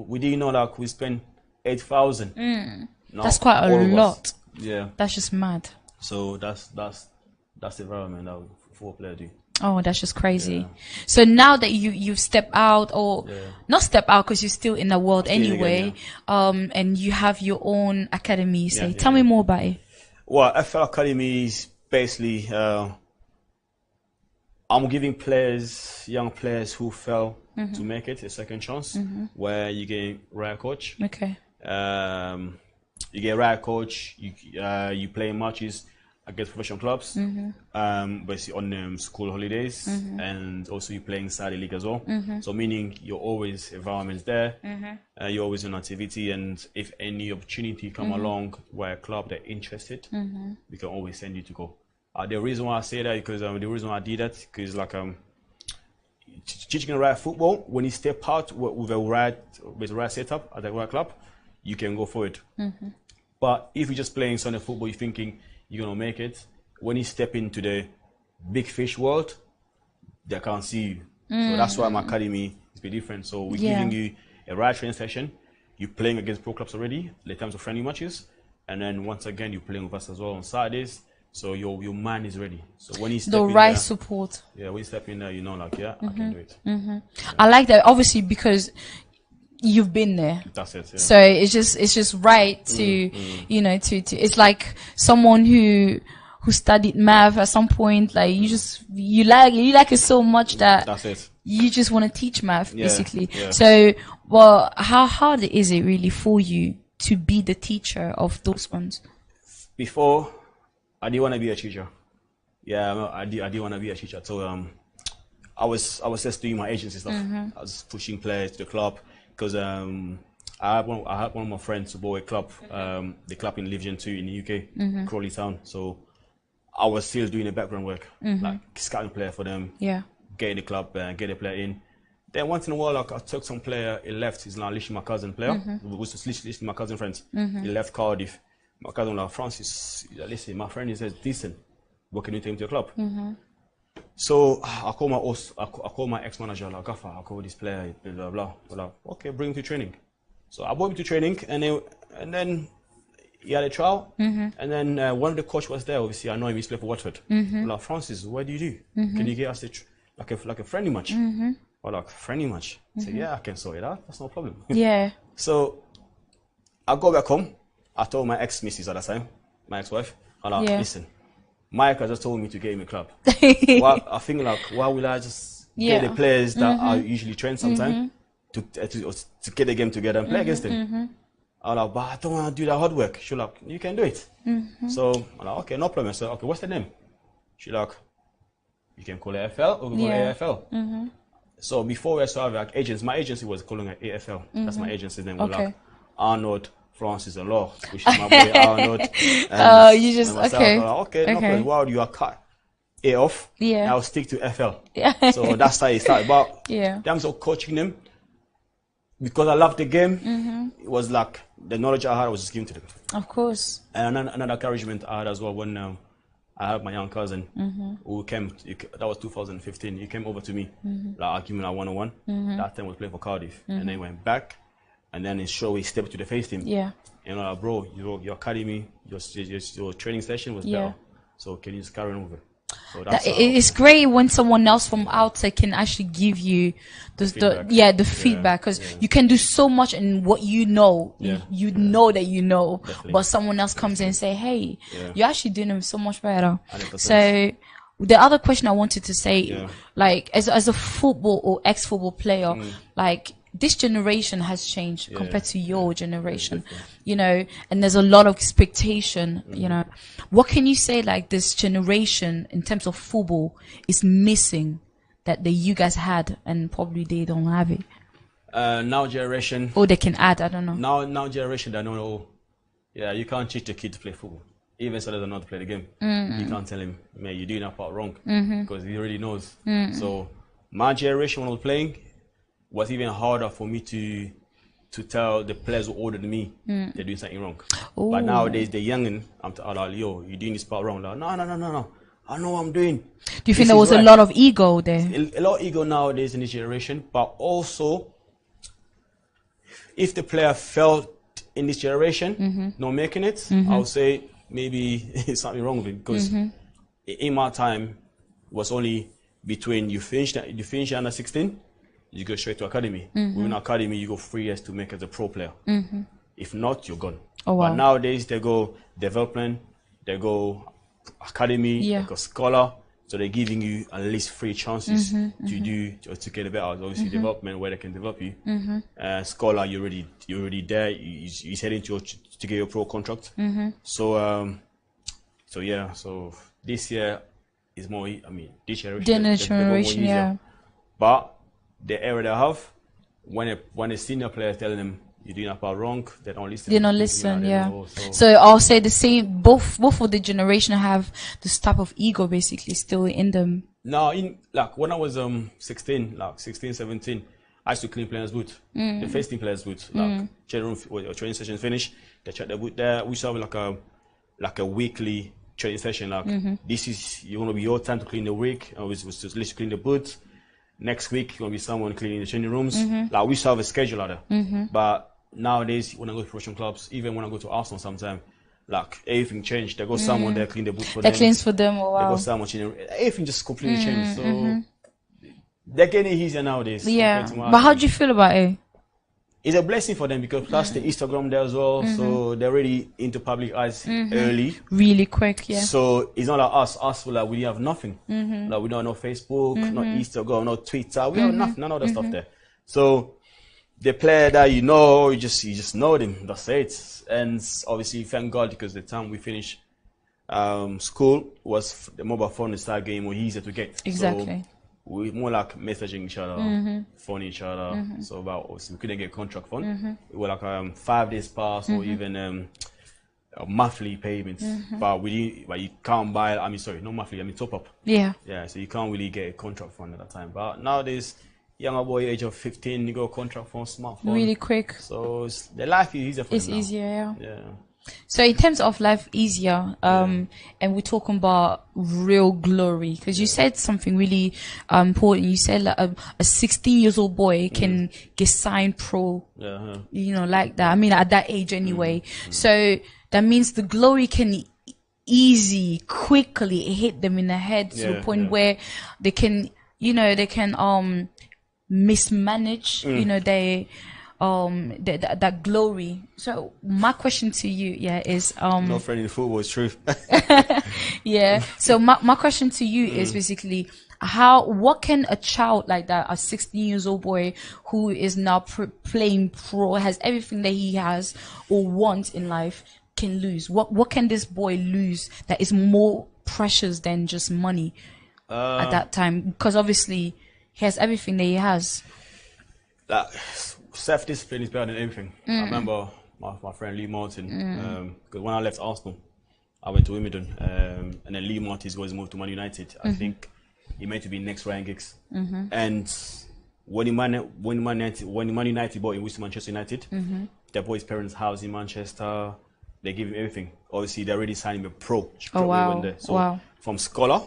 we didn't know that we spent 8,000. No, that's quite a lot. Yeah. That's just mad. So that's the environment that football player do. Oh, that's just crazy. So now that you've stepped out, or not step out because you're still in the world anyway, again, and you have your own academy. So tell me more about it. Well, FL Academy is basically I'm giving young players who fail to make it a second chance, where you get right coach. Okay. You get right coach. You play matches against professional clubs, basically on school holidays, and also you play inside the league as well. So meaning you're always environments there, you're always on activity, and if any opportunity come along where a club they're interested, we can always send you to go. The reason why I say that because the reason why I did that because like teaching the right football, when you step out with the right setup at the right club, you can go for it. But if you're just playing Sunday football, you're thinking you're gonna make it. When you step into the big fish world, they can't see you. So that's why my academy is a bit different. So we're giving you a right training session. You're playing against pro clubs already, in terms of friendly matches, and then once again you're playing with us as well on Saturdays. So your mind is ready. So when you step in right there, support. Yeah, when you step in there, you know, like I can do it. I like that, obviously, because you've been there. That's it. Yeah. So it's just right to you know to it's like someone who studied math at some point, like you like it so much that that's it. You just want to teach math basically. So well, how hard is it really for you to be the teacher of those ones? Before, I didn't want to be a teacher. Yeah, I did want to be a teacher. So I was just doing my agency stuff. I was pushing players to the club. Because I had one of my friends who bought a club, the club in Division 2 in the UK, Crawley Town. So I was still doing the background work, like scouting player for them, getting the club, get the player in. Then once in a while, like, I took some player, he left. He's now literally my cousin player, who was literally my cousin friends. He left Cardiff. My cousin, like, Francis, listen, my friend is decent. What can you take him to the club? So I call my ex-manager, like, Gaffer, I call this player, blah, blah, blah. Like, okay, bring him to training. So I brought him to training, and then he had a trial, and then one of the coach was there. Obviously, I know him, he's played for Watford. Like, Francis, what do you do? Can you get us like a friendly match? Or like, friendly match? I said, yeah, I can sort it out, that's no problem. Yeah. So I go back home, I told my ex-missus at that time, my ex-wife, I'm like, listen, Mike has just told me to get him a club. Well, I think, like, why will I just get the players that I usually train sometimes to get the game together and play against them? I'm like, but I don't want to do that hard work. She's like, you can do it. So I'm like, okay, no problem. I said, okay, what's the name? She's like, you can call it AFL or we call it AFL. So before we started, like, agents, my agency was calling it AFL. That's my agency's name. Okay. Like Arnold Francis and Law, which is my boy Arnold. You just okay. Okay, no problem. While you are cut it off, I'll stick to FL. So that's how it started. But in terms of coaching them, because I loved the game, it was like the knowledge I had was just given to them. Of course. And another encouragement I had as well when I had my young cousin who came. That was 2015. He came over to me, like, I give me like 101. That time was playing for Cardiff, and then he went back. And then he stepped to the face team. Yeah. And like, bro, your academy, your training session was better. So can you just carry on with it? So it's great when someone else from outside can actually give you the feedback, because you can do so much in what you know. You know that you know, but someone else comes in and say, hey, you're actually doing them so much better. 100%. So the other question I wanted to say, like, as a football or ex-football player, like, this generation has changed compared to your generation, you know, and there's a lot of expectation, you know. What can you say, like, this generation in terms of football is missing that you guys had and probably they don't have it? Now generation. Or they can add, I don't know. Now generation, they don't know. Yeah, you can't teach the kid to play football. even so doesn't know how to play the game. You can't tell him, man, you're doing that part wrong, because he already knows. So my generation when I was playing was even harder for me to tell the players who older than me they're doing something wrong. Ooh. But nowadays the youngin, I'm like, yo, you're doing this part wrong. Like, no, I know what I'm doing. Do you think there was a lot of ego there? A lot of ego nowadays in this generation, but also if the player felt in this generation not making it, I would say maybe it's something wrong with him, because in my time was only between you finish under 16, you go straight to academy. Within academy, you go 3 years to make as a pro player. If not, you're gone. Oh, wow. But nowadays they go development, they go academy, they go scholar. So they're giving you at least 3 chances to get better. Obviously, development where they can develop you. Scholar, you're already there. He's heading to get your pro contract. So yeah. So this year is more. I mean, this generation, yeah. But the area they have, when a senior player is telling them you're doing that part wrong, they don't listen. They don't listen, yeah. So I'll say the same. Both of the generation have this type of ego basically still in them. No, like when I was 16, 17, I used to clean players' boots. The first team players' boots. Like training session finished, they check the boot there. We used to have like a weekly training session. Like this is going to be your time to clean the week. I was just literally clean the boots. Next week, it's going to be someone cleaning the training rooms. Like we used to have a schedule out there. But nowadays, when I go to professional clubs, even when I go to Arsenal sometimes, like everything changed. There goes someone there clean the boots for them. That cleans for them. Oh, wow. There goes someone cleaning. Everything just completely changed. So they're getting easier nowadays. Yeah. But how do you feel about it? It's a blessing for them because plus the Instagram there as well. So they're already into public eyes early. Really quick, yeah. So it's not like us. Us, like we have nothing. Like we don't know Facebook, not Instagram, not Twitter. We have nothing, none of that stuff there. So the player that you just know them. That's it. And obviously, thank God, because the time we finished school was the mobile phone to start getting more easier to get. Exactly. So we more like messaging each other, phoning each other. So we couldn't get contract phone. We were like 5 days pass or even monthly payments. But you can't buy. I mean, sorry, not monthly. I mean top up. Yeah. Yeah. So you can't really get a contract phone at that time. But nowadays, younger boy age of 15, you got a contract phone, smartphone. Really quick. So the life is easier for It's them now. easier, yeah. Yeah. So in terms of life easier, and we're talking about real glory, because you said something really important. You said like a 16 years old boy can get signed pro, you know, like that. I mean, at that age anyway. So that means the glory can quickly hit them in the head to the point where they can, mismanage, that glory. So my question to you, is no friend in football is true. So my question to you is basically what can a child like that, a 16 years old boy who is now playing pro, has everything that he has or wants in life, can lose? What can this boy lose that is more precious than just money at that time? Because obviously he has everything that he has. Self-discipline is better than everything. I remember my friend Lee Martin, because when I left Arsenal, I went to Wimbledon, and then Lee Martin is going to move to Man United. I think he meant to be next Ryan Giggs. And when Man United bought him with Manchester United, they bought his parents' house in Manchester. They give him everything. Obviously, they already signed him a pro. Oh wow! So from scholar,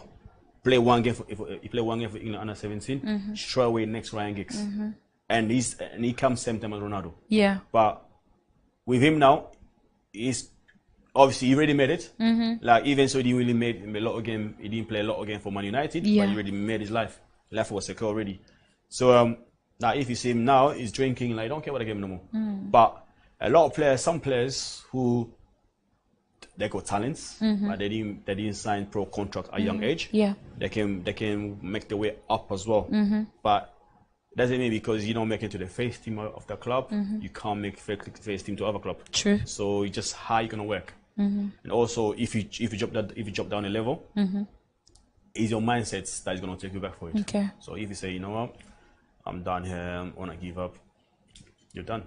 play one game for England under 17, straight away next Ryan Giggs. And he comes same time as Ronaldo. Yeah. But with him now, he's obviously he already made it. Like even so, he really made a lot of game. He didn't play a lot of game for Man United, but he already made his life. Life was secure already. So now if you see him now, he's drinking. Like, don't care about the game no more. But a lot of players, some players who they got talents, but they didn't sign pro contract at a young age. Yeah. They can make their way up as well. But doesn't mean because you don't make it to the first team of the club, you can't make first team to other club. True. So it's just how you're gonna work. And also, if you drop down a level, it's your mindset that is gonna take you back for it. Okay. So if you say, you know what, I'm done here, I wanna give up, you're done.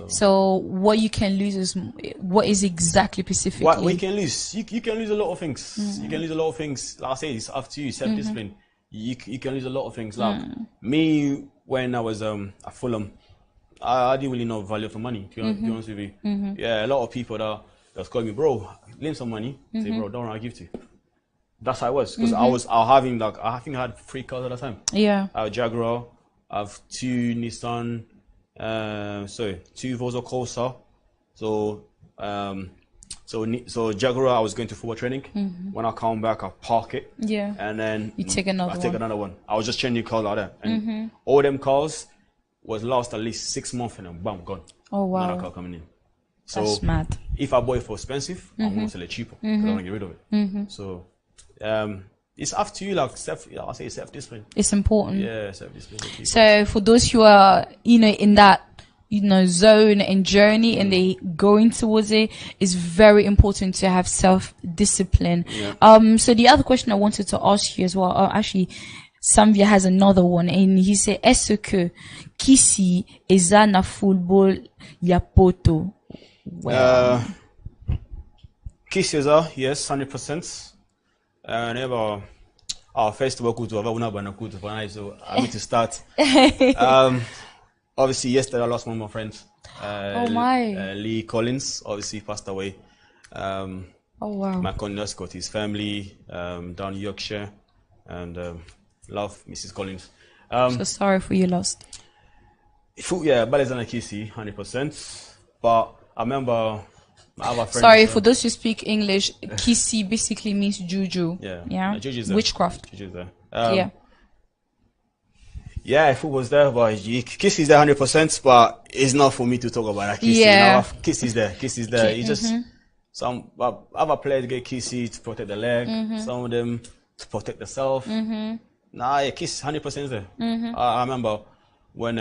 So what you can lose is what is exactly specifically? What you can lose? You can lose a lot of things. You can lose a lot of things. Like I say, it's up to you. Self-discipline. You can lose a lot of things. Like me, when I was at Fulham, I didn't really know the value of the money. To be honest with you, yeah, a lot of people that was calling me, bro, lend some money. Say, bro, don't worry, I'll give to you. That's how I was, because I was having like, I think I had 3 cars at the time. Yeah. I have Jaguar, I have 2 Nissan, 2 Volvo Corsa. So Jaguar, I was going to football training. When I come back, I park it. Yeah. And then you take another one. I was just changing cars like that. And all them cars was last at least 6 months and then bam, gone. Oh wow. Another car coming in. So that's mad. If I bought it for expensive, I'm gonna sell it cheaper because I want to get rid of it. So it's up to you, like I say self-discipline. It's important. Yeah, self-discipline. So for those who are, in that, zone and journey and they going towards it, it's very important to have self-discipline. Yeah. So the other question I wanted to ask you as well, actually, Samvia has another one, and he said, est-ce que Kisi eza na football ya poto? Well, Kisi eza, yes, 100%. Never. First of all, so I need to start. Obviously, yesterday I lost one of my friends. Lee Collins, obviously passed away. Oh wow. My condolences got his family down in Yorkshire, and love Mrs. Collins. So sorry for your loss. Yeah, Balazana Kisi, 100%. But I remember my other friends. Sorry, for those who speak English, Kisi basically means juju. Yeah. Yeah. Juju's witchcraft. Juju's there. Yeah. Yeah, if it was there, but Kiss is there 100%, but it's not for me to talk about that. Kiss, Kiss is there. Kiss is there. It's just some other players get Kissy to protect the leg, some of them to protect themselves. Nah, yeah, Kiss 100% is there. I remember when,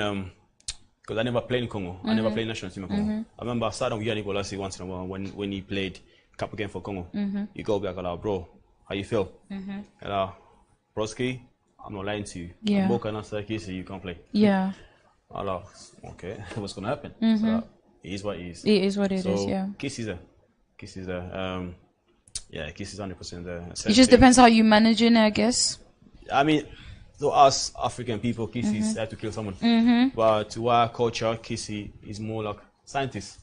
because I never played in Congo, I never played national team in Congo. I remember I sat on with Yannick Olasi once in a while when he played cup game for Congo. You go back, like, bro, how you feel? Broski, I'm not lying to you. Yeah. Boca and Kisi, you can't play. Yeah. Okay, what's gonna happen? So it is what it is. It is what it is. Yeah. Kiss is there. Kiss is there. Yeah, Kiss is 100% there. It just depends how you manage it, I guess. I mean, to us African people, Kiss is had to kill someone. But to our culture, Kiss is more like scientists.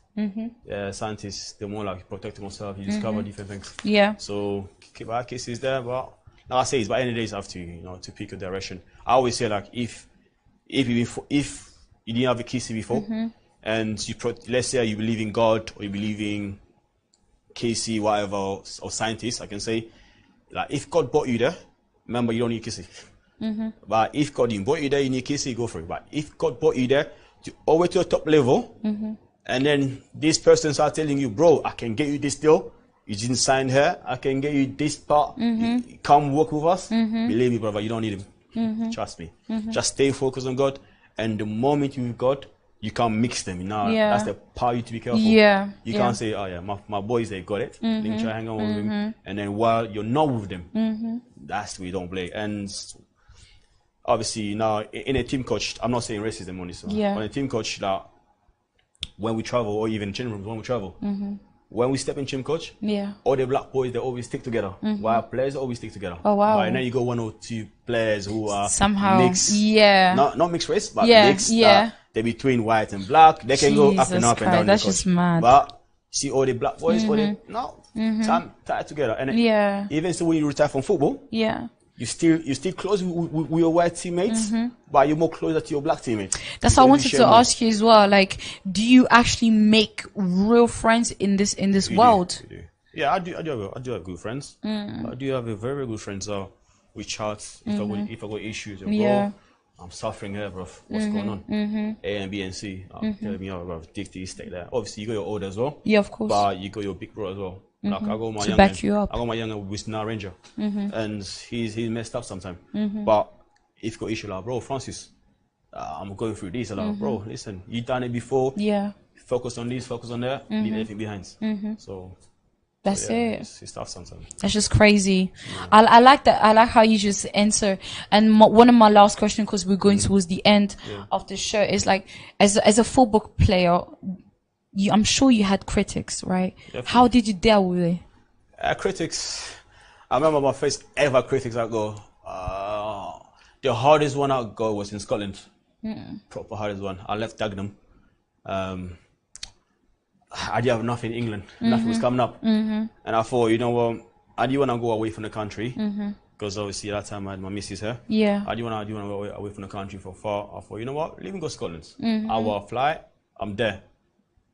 Yeah, scientists, they're more like protect themselves, you discover different things. Yeah. So Kiss is there, but like I say, it's by any days have to, to pick a direction. I always say, like, if you didn't have a Kissy before, and let's say you believe in God or you believe in Kissy, whatever, or scientists, I can say, like, if God brought you there, remember you don't need Kissy. But if God didn't brought you there, you need Kissy, go for it. But if God brought you there all the way to the top level, and then this person starts telling you, bro, I can get you this deal. You didn't sign here. I can get you this part. Come work with us. Believe me, brother, you don't need him. Trust me. Just stay focused on God. And the moment you've got, you can't mix them. That's the part you to be careful. You can't say, oh yeah, my boys, they got it. Let me try hang on with him. And then while you're not with them, that's where you don't play. And obviously now in a team coach, I'm not saying racism on this one. On a team coach, that when we travel, or even in rooms when we travel, when we step in team coach, all the black boys, they always stick together. While players always stick together. Oh wow! But then you go 1 or 2 players who are somehow mixed, not mixed race, but mixed. They're between white and black. They can go up and up and down. That's just mad. But see all the black boys, all the tied together. And even so, when you retire from football, you still close with your white teammates, but you're more closer to your black teammates. That's what I wanted to ask you as well. Like, do you actually make real friends in this world? You do. Yeah, I do have good friends. I do have a very, very good friends. We chat if I got issues. Bro, I'm suffering here, bro. What's going on? A and B and C. Tell me, bro, take this, take that. Obviously, you got your older as well. Yeah, of course. But you got your big bro as well. Like I got my to back you up. I got my younger with now Ranger, and he's messed up sometimes. But if you got issue, like, bro, Francis, I'm going through this. Like, bro, listen, you done it before. Yeah. Focus on this, focus on that. Leave everything behind. So That's it. It's tough sometimes. That's just crazy. I like that. I like how you just answer. And one of my last questions, because we're going towards the end of the show, is like, as a football player, I'm sure you had critics, right? Definitely. How did you deal with it? Critics. I remember my first ever critics I go. The hardest one I got was in Scotland. Proper hardest one. I left Dagenham. I didn't have nothing in England. Nothing was coming up. And I thought, you know what, I didn't want to go away from the country. Because obviously at that time I had my missus here. Yeah. I didn't want to go away from the country for far. I thought, you know what, let me go to Scotland. I will fly, I'm there.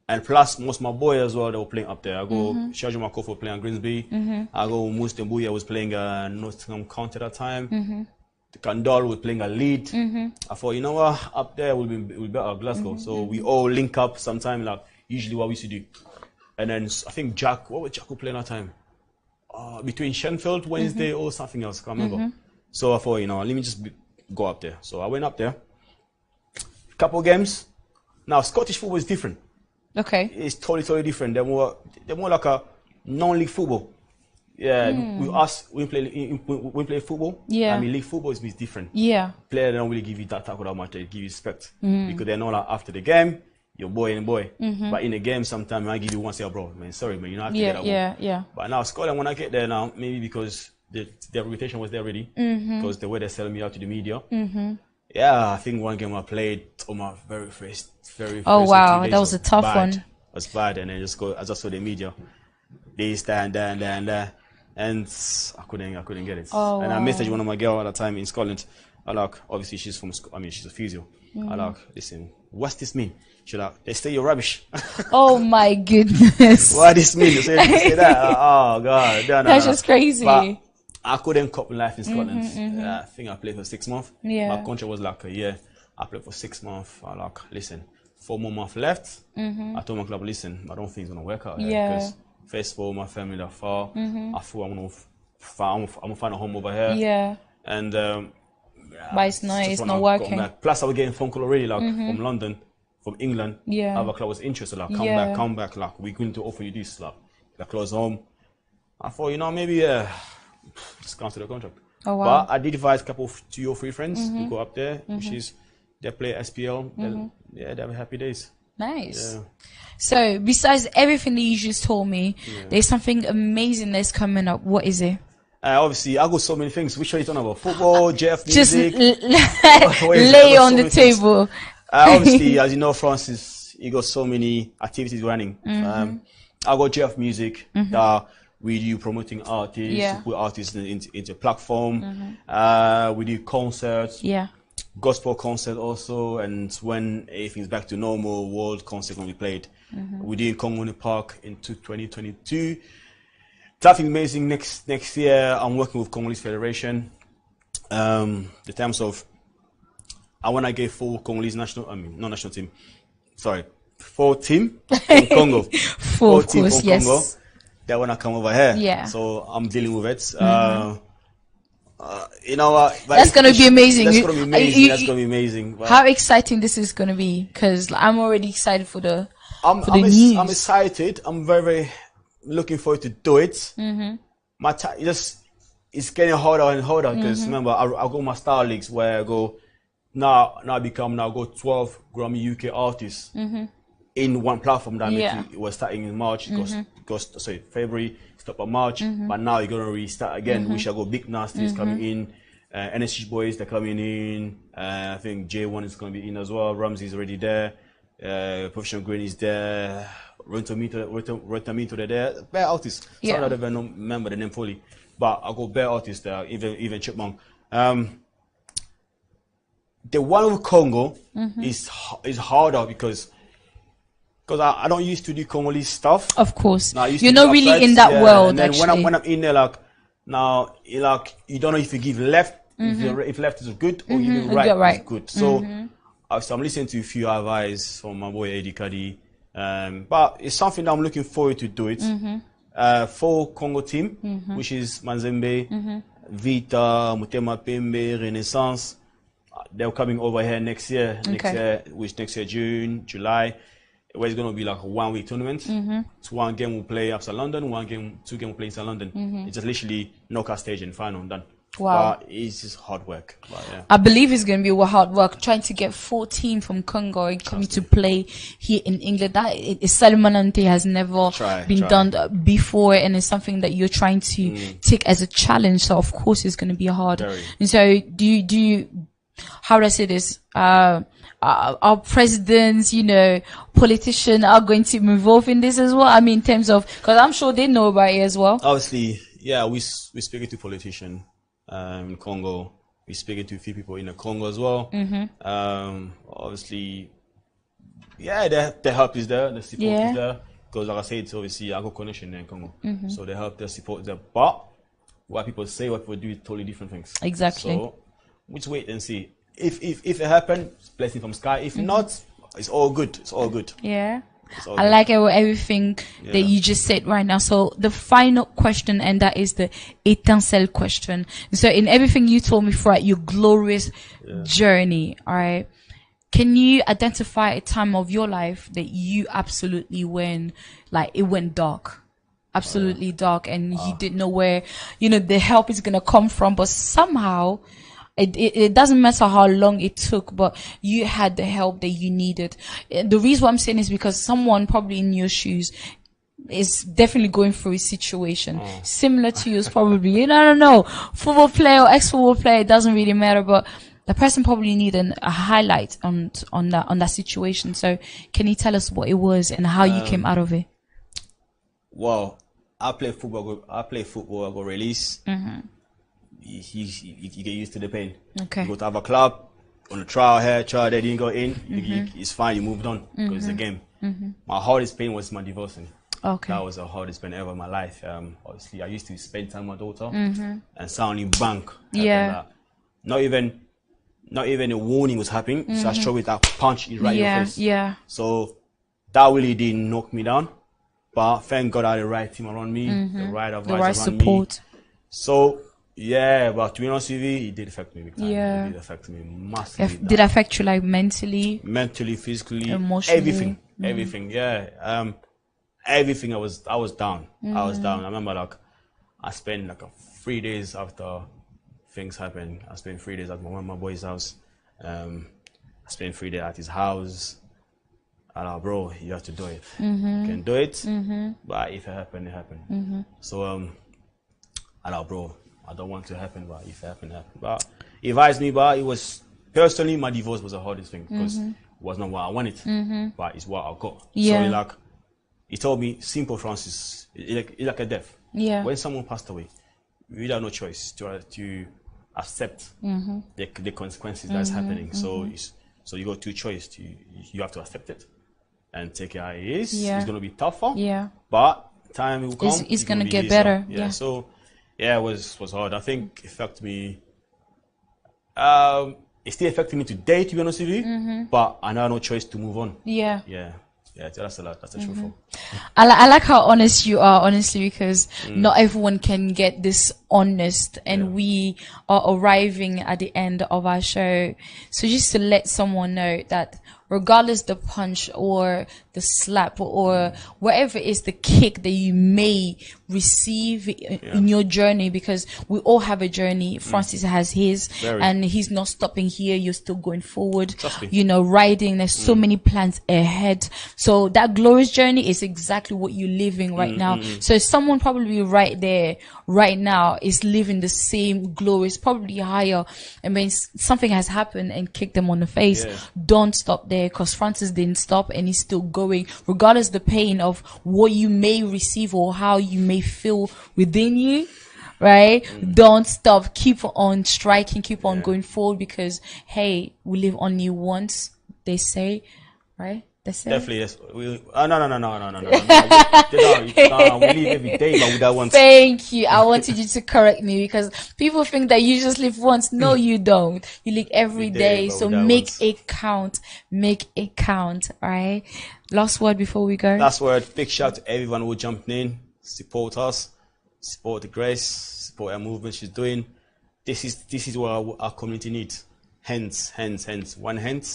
And plus, most of my boys as well, they were playing up there. I go, Shaji Makofo was playing at Grimsby. I go, Muslim Buya was playing Nottingham County at that time. The Kandal was playing a lead. I thought, you know what, up there will be better at Glasgow. So we all link up sometime, like usually what we used to do. And then I think Jack, what was Jack playing that time? Between Shenfield, Wednesday, or something else, can't remember. So I thought, you know, let me just go up there. So I went up there. Couple games. Now Scottish football is different. Okay. It's totally different. They're more like a non-league football. Yeah, with us, we play football. Yeah. I mean, league football is different. Yeah. Players don't really give you that tackle that much. They give you respect because they know that after the game, you're boy and boy. But in the game, sometimes I give you one say, oh, bro, man, sorry, man, you don't have to get that one. Yeah. But now Scotland, when I get there now, maybe because their reputation was there already, because the way they're selling me out to the media. Yeah, I think one game I played on my very first. Oh wow, that was a tough one. It was bad, and then I just saw the media. They stand there, and I couldn't get it. Oh, and I wow. messaged one of my girls at the time in Scotland. I like, obviously she's she's a physio. I like, listen, what's this mean? She like, they say you're rubbish. Oh my goodness. What does this mean? They say that. Oh god, that's just crazy. But I couldn't cope with life in Scotland. I think I played for 6 months. Yeah. My contract was like a year. I played for 6 months. I like, listen, 4 more months left. I told my club, listen, I don't think it's gonna work out here because first of all, my family are far. I thought I'm gonna find a home over here. Yeah. And but it's not working. Plus, I was getting phone call already, like from London, from England. Yeah. Other club was interested, like come back, like we're going to offer you this, like close home. I thought, you know, maybe just cancel the contract. Oh wow. But I did advise a couple of 2 or 3 friends to go up there, which is they play SPL. They have happy days. Nice. Yeah. So besides everything that you just told me, there's something amazing that's coming up. What is it? Obviously, I got so many things. Which one are you talking about? Football, Jeff, Just music? lay on the table. Obviously, as you know, Francis, he got so many activities running. I got Jeff Music that we do promoting artists, put artists into platform. We do concerts, gospel concert also, and when everything's back to normal, world concert will be played. We do in Congo Park in 2022. Something amazing next year. I'm working with Congolese Federation. The terms of I want to get full Congolese not national team. Sorry, full team from Congo. Full team from Congo. They want to come over here. Yeah. So I'm dealing with it. You know, that's gonna be amazing. That's gonna be amazing. That's gonna be amazing. How exciting this is gonna be? Because I'm already excited for the news. I'm excited. I'm very looking forward to do it. My it's getting harder and harder because remember I go my star leagues where I go now I go 12 Grammy UK artists in one platform that it was starting in March. February, stop at March, but now you're gonna restart again. We shall go Big Nasty is coming in, NSC Boys they're coming in. I think J1 is gonna be in as well. Ramsey's already there. Professional Green is there. Rotamito they're there. Bare artists. Some of them don't remember the name fully, but I go bare artists there. Even Chipmunk. The one with Congo is harder because I don't used to do Congolese stuff. Of course, you're not really in that world. And then actually, when I'm in there, you don't know if you give left, if left is good or you give right is good. So I'm listening to a few advice from my boy Eddie Kadi, but it's something that I'm looking forward to do it. For Congo team, which is Manzembe, Vita, Mutema Pembe, Renaissance. They're coming over here next year. Next year, June, July. where it's gonna be like a 1 week tournament. So one game we'll play outside London, two game we'll play inside London. It's just literally knockout stage and final done. Wow. But it's just hard work. But yeah. I believe it's going to be hard work trying to get 14 from Congo and coming to play here in England. That is Salmanante has never been done before, and it's something that you're trying to take as a challenge. So of course it's going to be hard. Very. And so do you how do I say this? Our presidents, you know, politicians are going to be involved in this as well. I mean, in terms of, because I'm sure they know about it as well. Obviously, yeah, we speaking to politicians in Congo. We speaking to a few people in the Congo as well. Obviously, yeah, the help is there, the support is there. Because like I said, it's obviously I got connection there in Congo, so the help, the support is there. But what people say, what people do, is totally different things. Exactly. So we just wait and see. If it happens, blessing from sky. If not, it's all good. It's all good. Yeah. All I good. like everything that you just said right now. So the final question, and that is the Etincelle question. So in everything you told me throughout your glorious journey, all right, can you identify a time of your life that you absolutely went, like it went dark? Absolutely dark, and you didn't know where, you know, the help is going to come from, but somehow it doesn't matter how long it took, but you had the help that you needed. The reason why I'm saying is because someone probably in your shoes is definitely going through a situation similar to yours, probably. You know, I don't know, football player or ex-football player, it doesn't really matter, but the person probably needed a highlight on that situation. So can you tell us what it was and how you came out of it? Well, I play football. I got release. You get used to the pain. Okay. You go to have a club on a trial here, trial there, didn't go in. It's fine. You moved on because it's a game. My hardest pain was my divorcing. Okay. That was the hardest pain ever in my life. Obviously, I used to spend time with my daughter, and suddenly bank. Yeah. Not even a warning was happening. So I showed it that punch it right in your face. Yeah. So that really did knock me down. But thank God I had the right team around me, the right advice around support. me. So yeah, but to be honest with you, it did affect me big time. Yeah. It did affect me massively. Did it affect you like mentally? Mentally, physically, emotionally? everything. Yeah. Everything. I was down. I was down. I remember like I spent like 3 days after things happened. I spent 3 days at my boy's house. I spent 3 days at his house. And bro, you have to do it. You can do it, but if it happened, it happened. So bro, I don't want to happen, but if it happened, it happened. But he advised me, but it was personally my divorce was the hardest thing because it was not what I wanted, but it's what I got. So he told me, simple, Francis, it's like a death. Yeah. When someone passed away, you have no choice to accept the consequences that's happening. So you got two choices. You have to accept it and take it how it is. Yeah. It's gonna be tougher. Yeah. But time will come. It's gonna get easier. better. Yeah. So yeah, it was hard. I think it affected me. It still affected me today, to be honest with you. But I now have no choice to move on. Yeah. Yeah. Yeah, that's a lot. That's the truth. I like how honest you are, honestly, because not everyone can get this honest, and we are arriving at the end of our show. So just to let someone know that regardless the punch or the slap or whatever is the kick that you may receive in your journey, because we all have a journey. Francis has his, and he's not stopping here. You're still going forward, you know, riding. There's so many plans ahead. So that glorious journey is exactly what you're living right now. So someone probably right there, right now, is living the same glorious, probably higher. I mean, something has happened and kicked them on the face. Don't stop there, because Francis didn't stop and he's still going, regardless the pain of what you may receive or how you may feel within you. Right? Don't stop. Keep on striking. Keep on going forward, because hey, we live only once, they say, right? That's it. Definitely, yes. No. We live every day, but without once. Thank you. I wanted you to correct me, because people think that you just live once. No, you don't. You live every day. So make it count. Make it count. All right. Last word before we go. Last word. Big shout to everyone who jumped in, support us, support the Grace, support our movement she's doing. This is what our community needs. Hands. One hand.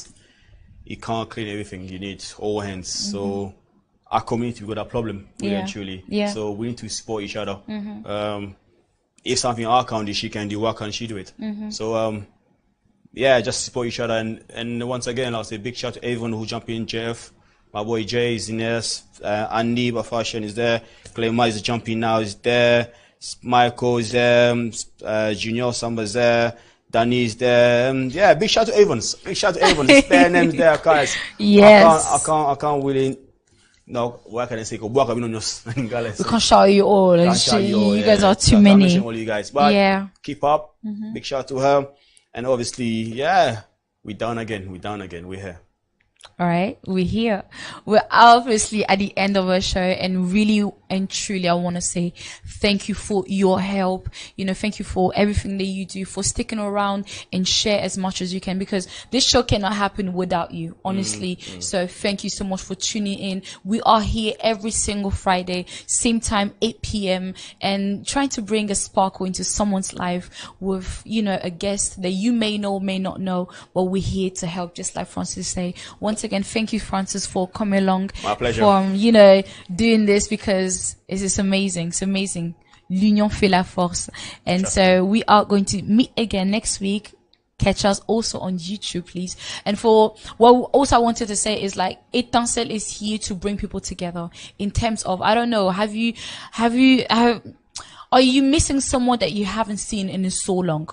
you can't clean everything. You need all hands. So our community, we got a problem, really and truly. Yeah. So we need to support each other. If something our county she can do, why can't she do it? So yeah, just support each other. And once again, I'll say big shout out to everyone who jumped in. Jeff, my boy Jay is in there, Andy Bafashion is there, Clayma is jumping now, is there, Michael is there, Junior Samba's there, Danny is there. Yeah, big shout out to everyone. Big shout out to everyone. There's bare names there, guys. Yes. I can't really. No, what can I say? We can't show you all. You guys are too many. I can't all you guys, but yeah, keep up. Big shout out to her, and obviously, yeah, we're down again. We're here. All right, we're here. We're obviously at the end of our show, and really and truly, I want to say thank you for your help. Thank you for everything that you do, for sticking around and share as much as you can, because this show cannot happen without you, honestly. So thank you so much for tuning in. We are here every single Friday, same time, 8 p.m. and trying to bring a sparkle into someone's life with, a guest that you may know, may not know, but we're here to help, just like Francis say. Once again, thank you, Francis, for coming along. My pleasure. For, doing this, because it's just amazing. It's amazing. L'union fait la force. And so we are going to meet again next week. Catch us also on YouTube, please. And for what also I wanted to say is, like, Etincelle is here to bring people together in terms of, I don't know, are you missing someone that you haven't seen in so long?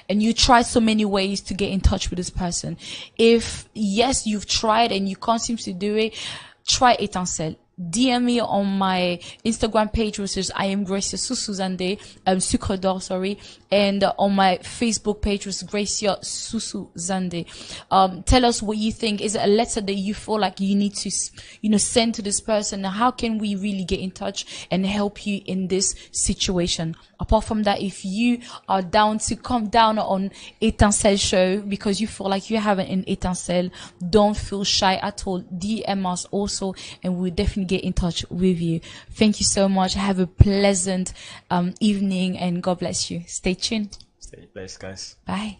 And you try so many ways to get in touch with this person. If yes, you've tried and you can't seem to do it, try Etincelle. DM me on my Instagram page, which is I am GRACIA SUSUZANDE, Sucre d'Or, sorry, and on my Facebook page, which is GRACIA SUSUZANDE. Tell us what you think. Is it a letter that you feel like you need to, send to this person? How can we really get in touch and help you in this situation? Apart from that, if you are down to come down on Etincelle show because you feel like you haven't in Etincelle, don't feel shy at all. DM us also, and we'll definitely get in touch with you. Thank you so much. Have a pleasant evening, and God bless you. Stay tuned. Stay blessed, guys. Bye.